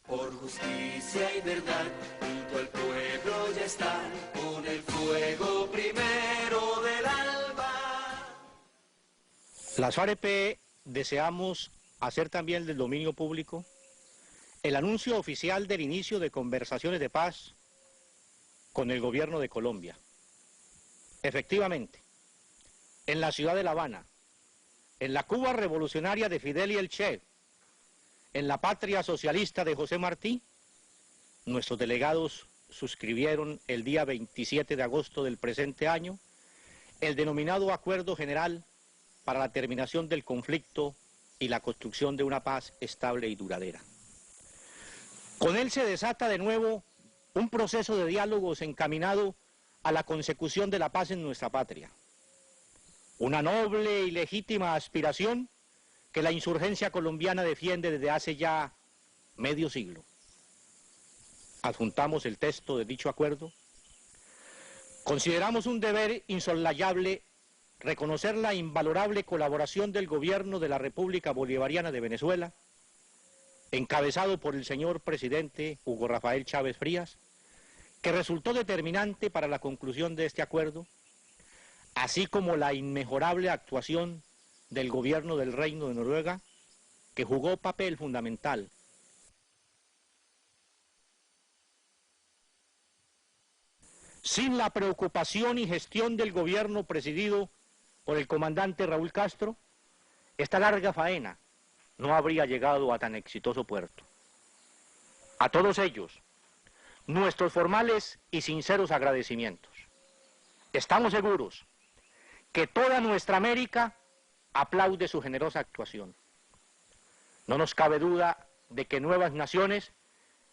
Por justicia y verdad, junto al pueblo ya están, con el fuego primero del alba. Las FAREP deseamos hacer también del dominio público el anuncio oficial del inicio de conversaciones de paz con el gobierno de Colombia. Efectivamente, en la ciudad de La Habana, en la Cuba revolucionaria de Fidel y el Che, en la patria socialista de José Martí, nuestros delegados suscribieron el día 27 de agosto del presente año el denominado Acuerdo General para la terminación del conflicto y la construcción de una paz estable y duradera. Con él se desata de nuevo un proceso de diálogos encaminado a la consecución de la paz en nuestra patria. Una noble y legítima aspiración que la insurgencia colombiana defiende desde hace ya medio siglo. Adjuntamos el texto de dicho acuerdo. Consideramos un deber insoslayable reconocer la invalorable colaboración del gobierno de la República Bolivariana de Venezuela, encabezado por el señor presidente Hugo Rafael Chávez Frías, que resultó determinante para la conclusión de este acuerdo, así como la inmejorable actuación del gobierno del Reino de Noruega, que jugó papel fundamental. Sin la preocupación y gestión del gobierno presidido por el comandante Raúl Castro, esta larga faena no habría llegado a tan exitoso puerto. A todos ellos, nuestros formales y sinceros agradecimientos. Estamos seguros que toda nuestra América aplaude su generosa actuación. No nos cabe duda de que nuevas naciones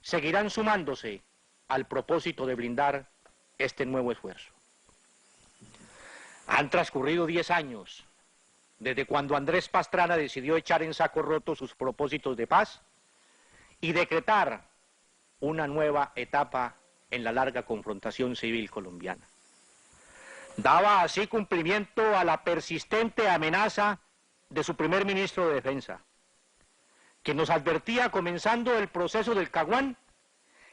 seguirán sumándose al propósito de blindar este nuevo esfuerzo. Han transcurrido 10 años desde cuando Andrés Pastrana decidió echar en saco roto sus propósitos de paz y decretar una nueva etapa en la larga confrontación civil colombiana. Daba así cumplimiento a la persistente amenaza de su primer ministro de Defensa, quien nos advertía, comenzando el proceso del Caguán,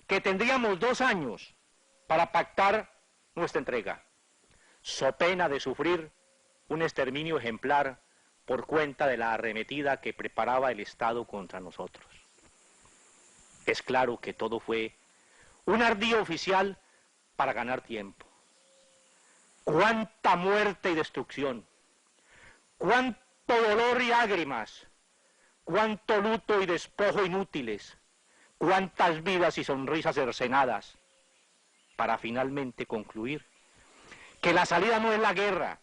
que tendríamos 2 años para pactar nuestra entrega, so pena de sufrir un exterminio ejemplar por cuenta de la arremetida que preparaba el Estado contra nosotros. Es claro que todo fue un ardío oficial para ganar tiempo. Cuánta muerte y destrucción, cuánto dolor y lágrimas, cuánto luto y despojo inútiles, cuántas vidas y sonrisas cercenadas, para finalmente concluir que la salida no es la guerra,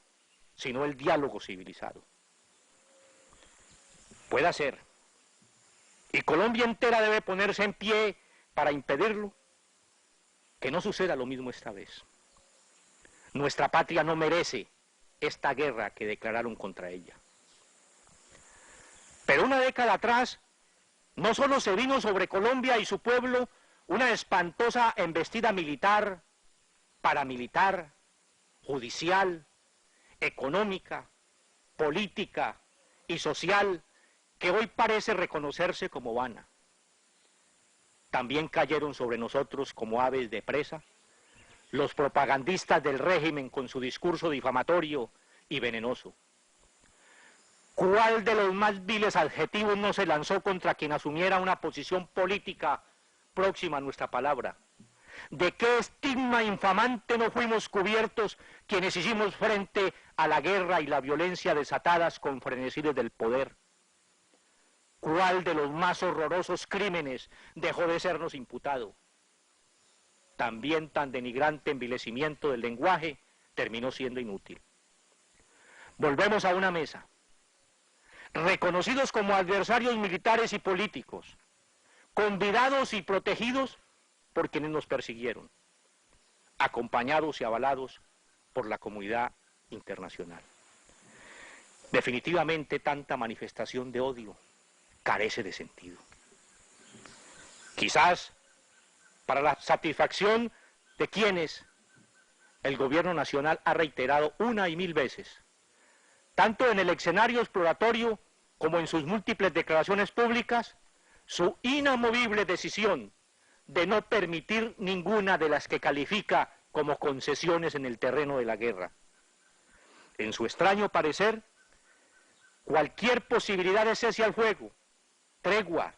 sino el diálogo civilizado. Puede ser, y Colombia entera debe ponerse en pie para impedirlo, que no suceda lo mismo esta vez. Nuestra patria no merece esta guerra que declararon contra ella. Pero una década atrás, no solo se vino sobre Colombia y su pueblo una espantosa embestida militar, paramilitar, judicial, económica, política y social, que hoy parece reconocerse como vana. También cayeron sobre nosotros como aves de presa los propagandistas del régimen con su discurso difamatorio y venenoso. ¿Cuál de los más viles adjetivos no se lanzó contra quien asumiera una posición política próxima a nuestra palabra? ¿De qué estigma infamante no fuimos cubiertos quienes hicimos frente a la guerra y la violencia desatadas con frenesí desde el poder? ¿Cuál de los más horrorosos crímenes dejó de sernos imputado? También tan denigrante envilecimiento del lenguaje terminó siendo inútil. Volvemos a una mesa, reconocidos como adversarios militares y políticos, convidados y protegidos por quienes nos persiguieron, acompañados y avalados por la comunidad internacional. Definitivamente tanta manifestación de odio carece de sentido. Quizás para la satisfacción de quienes el gobierno nacional ha reiterado una y mil veces tanto en el escenario exploratorio como en sus múltiples declaraciones públicas, su inamovible decisión de no permitir ninguna de las que califica como concesiones en el terreno de la guerra. En su extraño parecer, cualquier posibilidad de cese al fuego, tregua,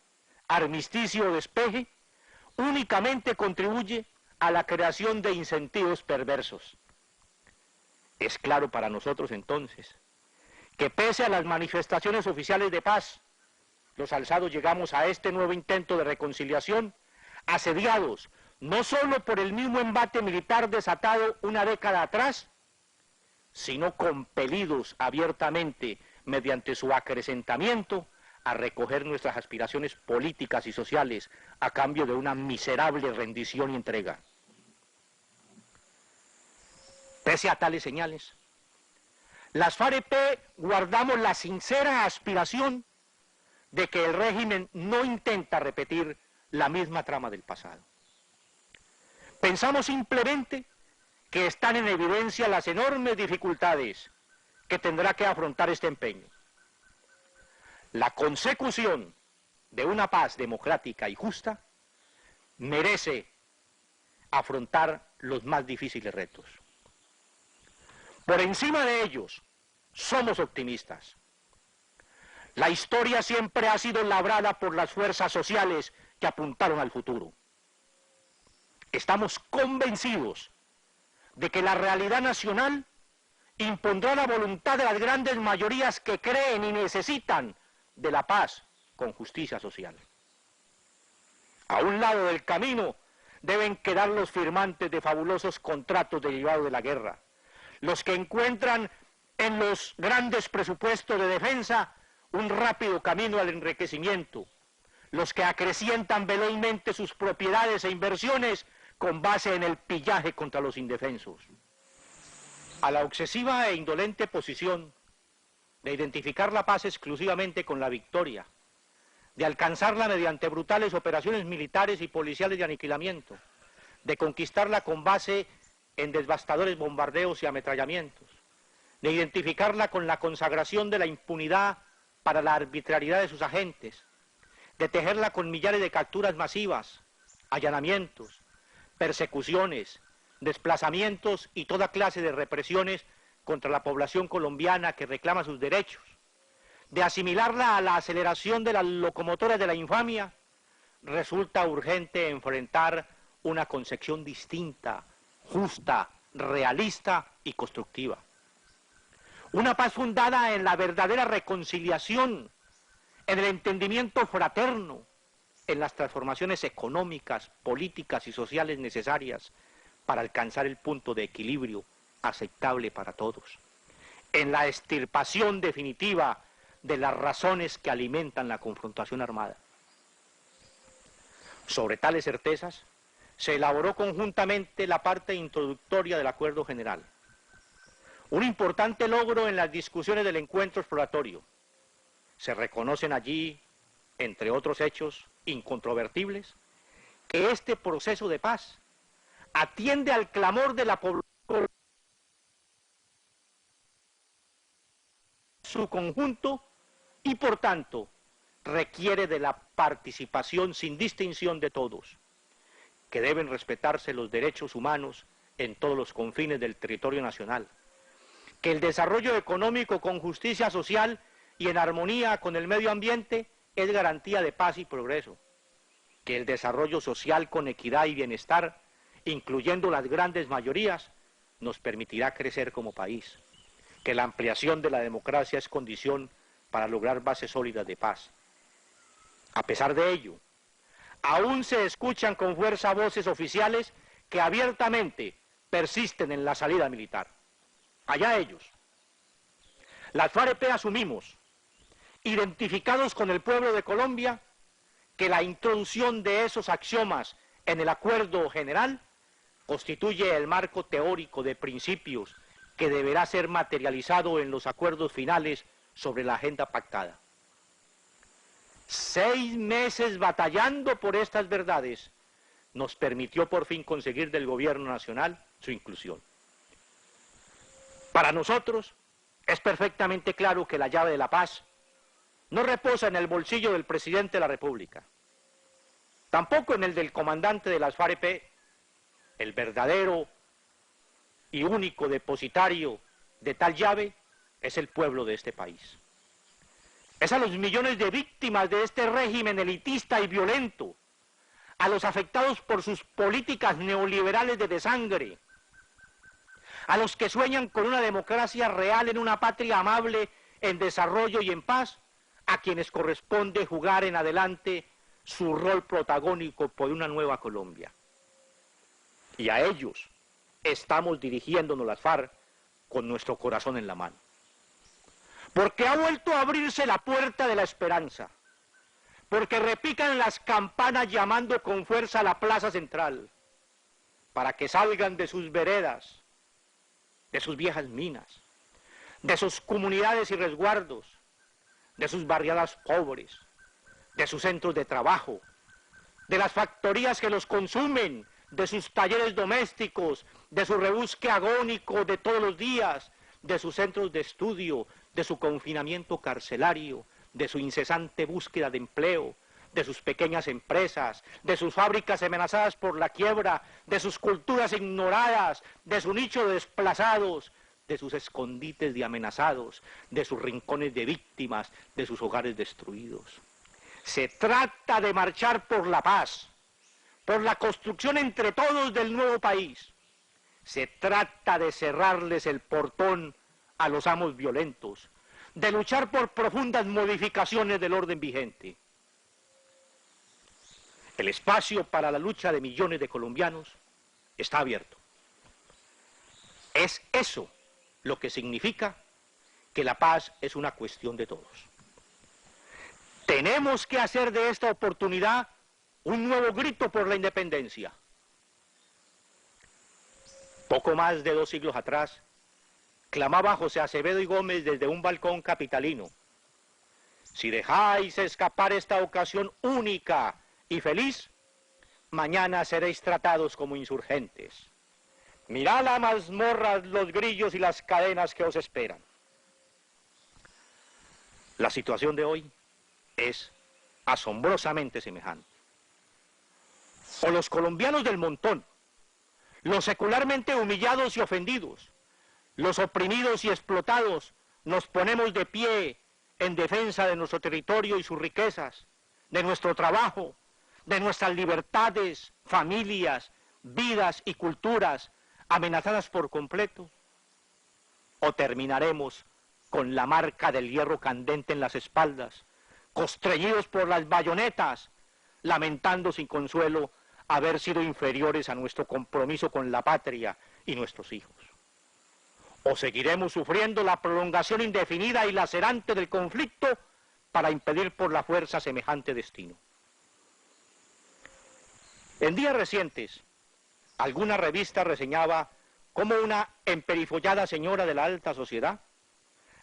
armisticio o despeje, únicamente contribuye a la creación de incentivos perversos. Es claro para nosotros entonces que pese a las manifestaciones oficiales de paz, los alzados llegamos a este nuevo intento de reconciliación, asediados no solo por el mismo embate militar desatado una década atrás, sino compelidos abiertamente mediante su acrecentamiento a recoger nuestras aspiraciones políticas y sociales a cambio de una miserable rendición y entrega. Pese a tales señales, las FARC-EP guardamos la sincera aspiración de que el régimen no intenta repetir la misma trama del pasado. Pensamos simplemente que están en evidencia las enormes dificultades que tendrá que afrontar este empeño. La consecución de una paz democrática y justa merece afrontar los más difíciles retos. Por encima de ellos, somos optimistas. La historia siempre ha sido labrada por las fuerzas sociales que apuntaron al futuro. Estamos convencidos de que la realidad nacional impondrá la voluntad de las grandes mayorías que creen y necesitan de la paz con justicia social. A un lado del camino deben quedar los firmantes de fabulosos contratos derivados de la guerra, los que encuentran en los grandes presupuestos de defensa un rápido camino al enriquecimiento, los que acrecientan velozmente sus propiedades e inversiones con base en el pillaje contra los indefensos. A la obsesiva e indolente posición de identificar la paz exclusivamente con la victoria, de alcanzarla mediante brutales operaciones militares y policiales de aniquilamiento, de conquistarla con base en devastadores bombardeos y ametrallamientos, de identificarla con la consagración de la impunidad para la arbitrariedad de sus agentes, de tejerla con millares de capturas masivas, allanamientos, persecuciones, desplazamientos y toda clase de represiones contra la población colombiana que reclama sus derechos, de asimilarla a la aceleración de las locomotoras de la infamia, resulta urgente enfrentar una concepción distinta, justa, realista y constructiva. Una paz fundada en la verdadera reconciliación, en el entendimiento fraterno, en las transformaciones económicas, políticas y sociales necesarias para alcanzar el punto de equilibrio aceptable para todos, en la extirpación definitiva de las razones que alimentan la confrontación armada. Sobre tales certezas, se elaboró conjuntamente la parte introductoria del Acuerdo General. Un importante logro en las discusiones del encuentro exploratorio. Se reconocen allí, entre otros hechos incontrovertibles, que este proceso de paz atiende al clamor de la población en su conjunto y, por tanto, requiere de la participación sin distinción de todos, que deben respetarse los derechos humanos en todos los confines del territorio nacional, que el desarrollo económico con justicia social y en armonía con el medio ambiente es garantía de paz y progreso, que el desarrollo social con equidad y bienestar, incluyendo las grandes mayorías, nos permitirá crecer como país, que la ampliación de la democracia es condición para lograr bases sólidas de paz. A pesar de ello, aún se escuchan con fuerza voces oficiales que abiertamente persisten en la salida militar. Allá ellos. Las FARC-EP asumimos, identificados con el pueblo de Colombia, que la introducción de esos axiomas en el acuerdo general constituye el marco teórico de principios que deberá ser materializado en los acuerdos finales sobre la agenda pactada. 6 meses batallando por estas verdades nos permitió por fin conseguir del gobierno nacional su inclusión. Para nosotros, Es perfectamente claro que la llave de la paz no reposa en el bolsillo del presidente de la República, tampoco en el del comandante de las FAREP. El verdadero y único depositario de tal llave es el pueblo de este país. Es a los millones de víctimas de este régimen elitista y violento, a los afectados por sus políticas neoliberales de desangre, a los que sueñan con una democracia real en una patria amable, en desarrollo y en paz, a quienes corresponde jugar en adelante su rol protagónico por una nueva Colombia. Y a ellos estamos dirigiéndonos las FARC con nuestro corazón en la mano. Porque ha vuelto a abrirse la puerta de la esperanza, porque repican las campanas llamando con fuerza a la plaza central, para que salgan de sus veredas, de sus viejas minas, de sus comunidades y resguardos, de sus barriadas pobres, de sus centros de trabajo, de las factorías que los consumen, de sus talleres domésticos, de su rebusque agónico de todos los días, de sus centros de estudio, de su confinamiento carcelario, de su incesante búsqueda de empleo, de sus pequeñas empresas, de sus fábricas amenazadas por la quiebra, de sus culturas ignoradas, de su nicho de desplazados, de sus escondites de amenazados, de sus rincones de víctimas, de sus hogares destruidos. Se trata de marchar por la paz, por la construcción entre todos del nuevo país. Se trata de cerrarles el portón a los amos violentos, de luchar por profundas modificaciones del orden vigente. El espacio para la lucha de millones de colombianos está abierto. Es eso lo que significa que la paz es una cuestión de todos. Tenemos que hacer de esta oportunidad un nuevo grito por la independencia. Poco más de 2 siglos atrás, clamaba José Acevedo y Gómez desde un balcón capitalino: si dejáis escapar esta ocasión única y feliz, mañana seréis tratados como insurgentes. Mirad las mazmorras, los grillos y las cadenas que os esperan. La situación de hoy es asombrosamente semejante. O los colombianos del montón, los secularmente humillados y ofendidos, los oprimidos y explotados, nos ponemos de pie en defensa de nuestro territorio y sus riquezas, de nuestro trabajo, de nuestras libertades, familias, vidas y culturas amenazadas por completo, o terminaremos con la marca del hierro candente en las espaldas, constreñidos por las bayonetas, lamentando sin consuelo haber sido inferiores a nuestro compromiso con la patria y nuestros hijos. O seguiremos sufriendo la prolongación indefinida y lacerante del conflicto para impedir por la fuerza semejante destino. En días recientes, alguna revista reseñaba cómo una emperifollada señora de la alta sociedad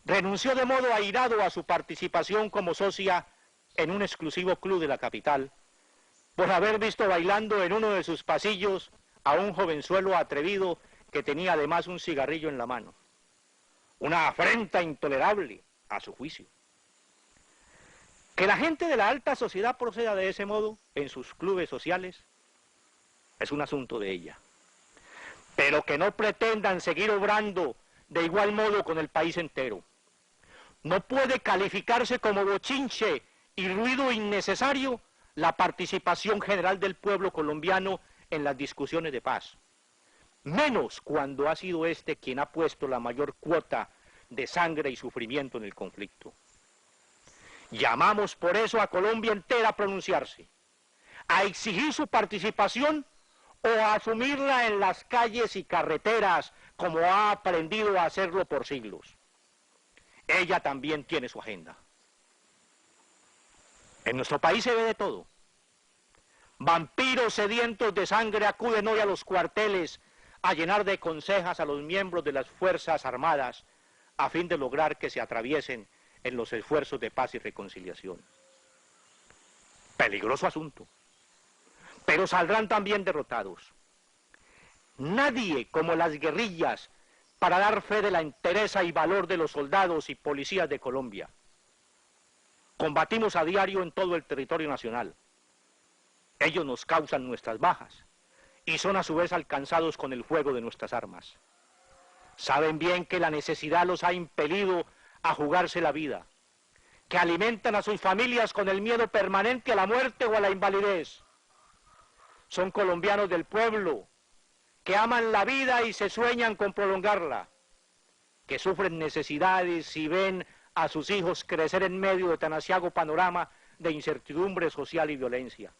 renunció de modo airado a su participación como socia en un exclusivo club de la capital, por haber visto bailando en uno de sus pasillos a un jovenzuelo atrevido que tenía además un cigarrillo en la mano. Una afrenta intolerable, a su juicio. Que la gente de la alta sociedad proceda de ese modo en sus clubes sociales es un asunto de ella. Pero que no pretendan seguir obrando de igual modo con el país entero. No puede calificarse como bochinche y ruido innecesario la participación general del pueblo colombiano en las discusiones de paz. Menos cuando ha sido este quien ha puesto la mayor cuota de sangre y sufrimiento en el conflicto. Llamamos por eso a Colombia entera a pronunciarse, a exigir su participación o a asumirla en las calles y carreteras como ha aprendido a hacerlo por siglos. Ella también tiene su agenda. En nuestro país se ve de todo. Vampiros sedientos de sangre acuden hoy a los cuarteles a llenar de consejas a los miembros de las Fuerzas Armadas a fin de lograr que se atraviesen en los esfuerzos de paz y reconciliación. Peligroso asunto. Pero saldrán también derrotados. Nadie, como las guerrillas, para dar fe de la entereza y valor de los soldados y policías de Colombia. Combatimos a diario en todo el territorio nacional. Ellos nos causan nuestras bajas y son a su vez alcanzados con el fuego de nuestras armas. Saben bien que la necesidad los ha impelido a jugarse la vida, que alimentan a sus familias con el miedo permanente a la muerte o a la invalidez. Son colombianos del pueblo, que aman la vida y se sueñan con prolongarla, que sufren necesidades y ven a sus hijos crecer en medio de tan aciago panorama de incertidumbre social y violencia,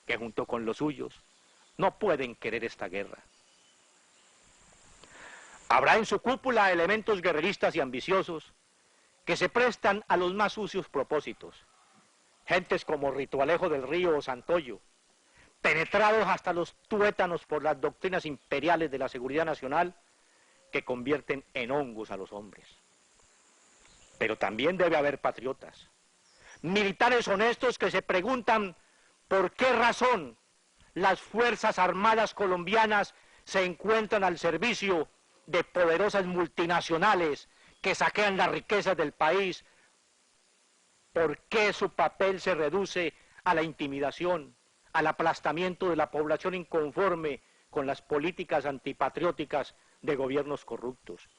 que junto con los suyos no pueden querer esta guerra. Habrá en su cúpula elementos guerreristas y ambiciosos que se prestan a los más sucios propósitos, gentes como Ritualejo del Río o Santoyo, penetrados hasta los tuétanos por las doctrinas imperiales de la seguridad nacional que convierten en hongos a los hombres. Pero también debe haber patriotas, militares honestos que se preguntan por qué razón las Fuerzas Armadas colombianas se encuentran al servicio de poderosas multinacionales que saquean las riquezas del país, por qué su papel se reduce a la intimidación, al aplastamiento de la población inconforme con las políticas antipatrióticas de gobiernos corruptos,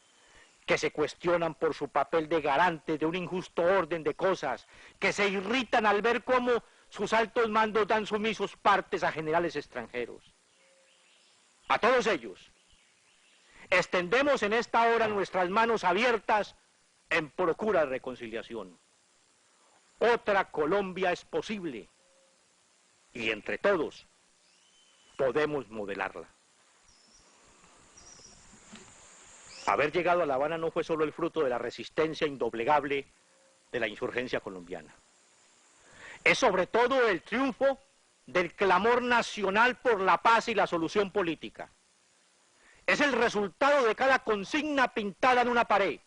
que se cuestionan por su papel de garante de un injusto orden de cosas, que se irritan al ver cómo sus altos mandos dan sumisos partes a generales extranjeros. A todos ellos, extendemos en esta hora nuestras manos abiertas en procura de reconciliación. Otra Colombia es posible y entre todos podemos modelarla. Haber llegado a La Habana no fue solo el fruto de la resistencia indoblegable de la insurgencia colombiana. Es sobre todo el triunfo del clamor nacional por la paz y la solución política. Es el resultado de cada consigna pintada en una pared,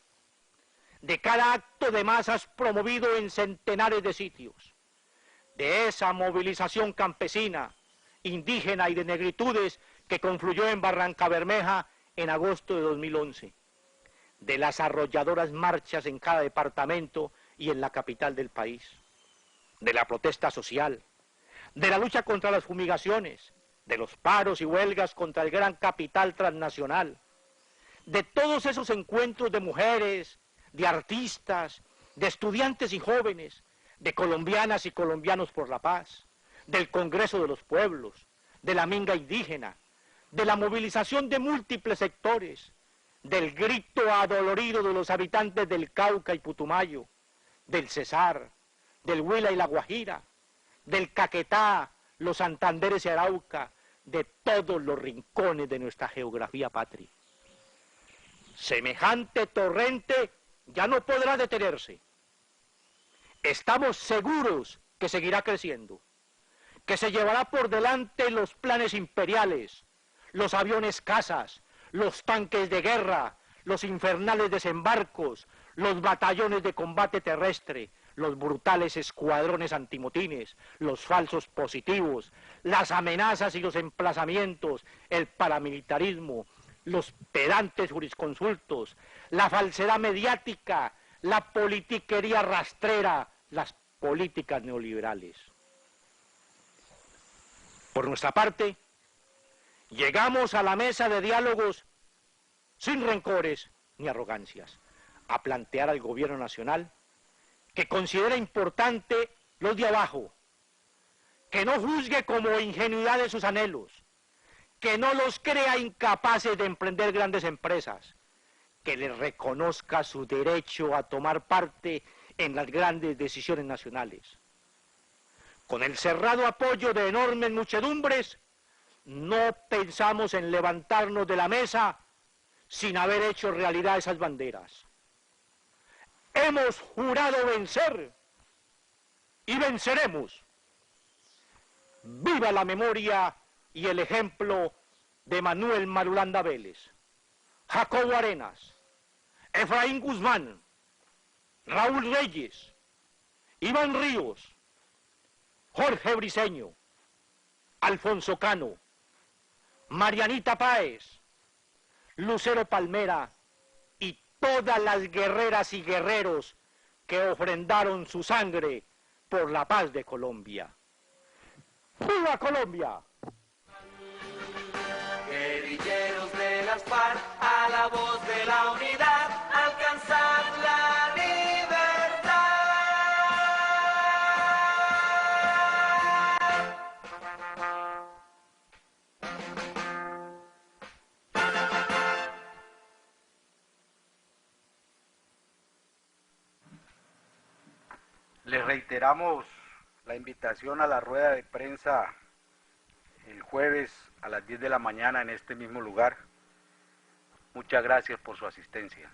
de cada acto de masas promovido en centenares de sitios, de esa movilización campesina, indígena y de negritudes que confluyó en Barrancabermeja en agosto de 2011, de las arrolladoras marchas en cada departamento y en la capital del país, de la protesta social, de la lucha contra las fumigaciones, de los paros y huelgas contra el gran capital transnacional, de todos esos encuentros de mujeres, de artistas, de estudiantes y jóvenes, de colombianas y colombianos por la paz, del Congreso de los Pueblos, de la minga indígena, de la movilización de múltiples sectores, del grito adolorido de los habitantes del Cauca y Putumayo, del Cesar, del Huila y la Guajira, del Caquetá, los Santanderes y Arauca, de todos los rincones de nuestra geografía patria. Semejante torrente ya no podrá detenerse. Estamos seguros que seguirá creciendo, que se llevará por delante los planes imperiales, los aviones cazas, los tanques de guerra, los infernales desembarcos, los batallones de combate terrestre, los brutales escuadrones antimotines, los falsos positivos, las amenazas y los emplazamientos, el paramilitarismo, los pedantes jurisconsultos, la falsedad mediática, la politiquería rastrera, las políticas neoliberales. Por nuestra parte, llegamos a la mesa de diálogos sin rencores ni arrogancias, a plantear al gobierno nacional que considera importante los de abajo, que no juzgue como ingenuidad de sus anhelos, que no los crea incapaces de emprender grandes empresas, que les reconozca su derecho a tomar parte en las grandes decisiones nacionales. Con el cerrado apoyo de enormes muchedumbres, no pensamos en levantarnos de la mesa sin haber hecho realidad esas banderas. Hemos jurado vencer y venceremos. Viva la memoria y el ejemplo de Manuel Marulanda Vélez, Jacobo Arenas, Efraín Guzmán, Raúl Reyes, Iván Ríos, Jorge Briceño, Alfonso Cano, Marianita Páez, Lucero Palmera y todas las guerreras y guerreros que ofrendaron su sangre por la paz de Colombia. ¡Viva Colombia! Guerrilleros de las FARC, a la voz de la unidad, alcanzad la libertad. Les reiteramos la invitación a la rueda de prensa el jueves a las 10 de la mañana en este mismo lugar. Muchas gracias por su asistencia.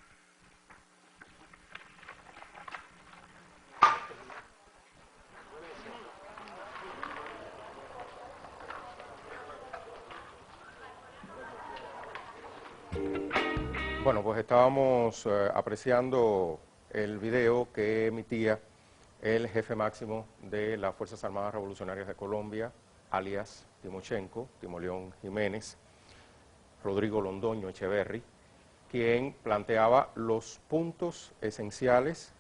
Bueno, pues estábamos apreciando el video que emitía el jefe máximo de las Fuerzas Armadas Revolucionarias de Colombia, alias Timochenko, Timoleón Jiménez, Rodrigo Londoño Echeverry, quien planteaba los puntos esenciales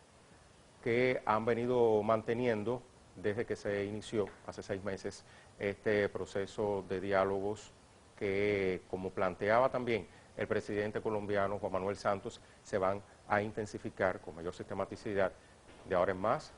que han venido manteniendo desde que se inició hace 6 meses este proceso de diálogos que, como planteaba también el presidente colombiano Juan Manuel Santos, se van a intensificar con mayor sistematicidad de ahora en más,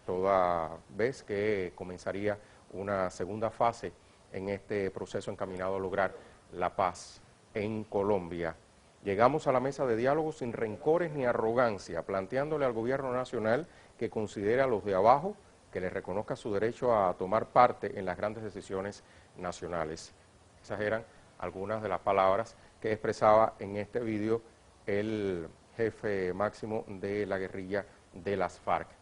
toda vez que comenzaría una segunda fase en este proceso encaminado a lograr la paz en Colombia. Llegamos a la mesa de diálogo sin rencores ni arrogancia, planteándole al gobierno nacional que considere a los de abajo, que les reconozca su derecho a tomar parte en las grandes decisiones nacionales. Esas eran algunas de las palabras que expresaba en este vídeo el jefe máximo de la guerrilla de las FARC.